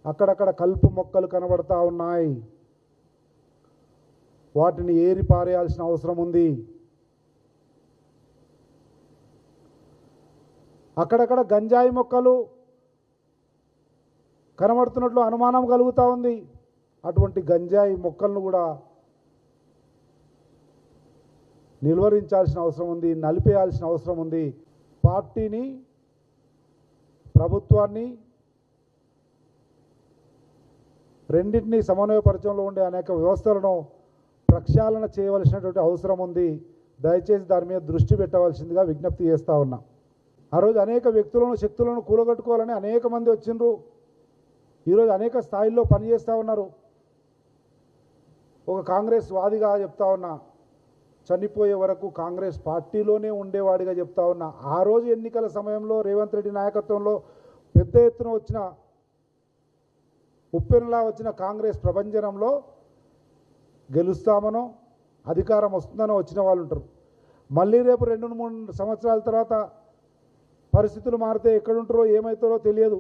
అక్కడక్కడ కలుపు మొక్కలు కనబడతా ఉన్నాయి. వాటిని ఏరి పారేయాల్సిన అవసరం ఉంది. అక్కడక్కడ గంజాయి మొక్కలు కనబడుతున్నట్లు అనుమానం కలుగుతూ ఉంది. అటువంటి గంజాయి మొక్కలను కూడా నిలువరించాల్సిన అవసరం ఉంది, నలిపేయాల్సిన అవసరం ఉంది. పార్టీని, ప్రభుత్వాన్ని రెండింటినీ సమన్వయపరచడంలో ఉండే అనేక వ్యవస్థలను ప్రక్షాళన చేయవలసినటువంటి అవసరం ఉంది. దయచేసి దాని మీద దృష్టి పెట్టవలసిందిగా విజ్ఞప్తి చేస్తూ ఉన్నా. ఆ రోజు అనేక వ్యక్తులను, శక్తులను కూలగట్టుకోవాలని అనేక మంది వచ్చిండ్రు. ఈరోజు అనేక స్థాయిల్లో పనిచేస్తూ ఉన్నారు. ఒక కాంగ్రెస్ వాదిగా చెప్తా ఉన్నా, చనిపోయే వరకు కాంగ్రెస్ పార్టీలోనే ఉండేవాడిగా చెప్తా ఉన్నా. ఆ రోజు ఎన్నికల సమయంలో రేవంత్ రెడ్డి నాయకత్వంలో పెద్ద ఎత్తున వచ్చిన, ఉప్పెనలా వచ్చిన కాంగ్రెస్ ప్రభంజనంలో గెలుస్తామనో అధికారం వస్తుందనో వచ్చిన వాళ్ళు ఉంటారు. మళ్ళీ రేపు 2-3 సంవత్సరాల తర్వాత పరిస్థితులు మారితే ఎక్కడుంటారో ఏమవుతారో తెలియదు.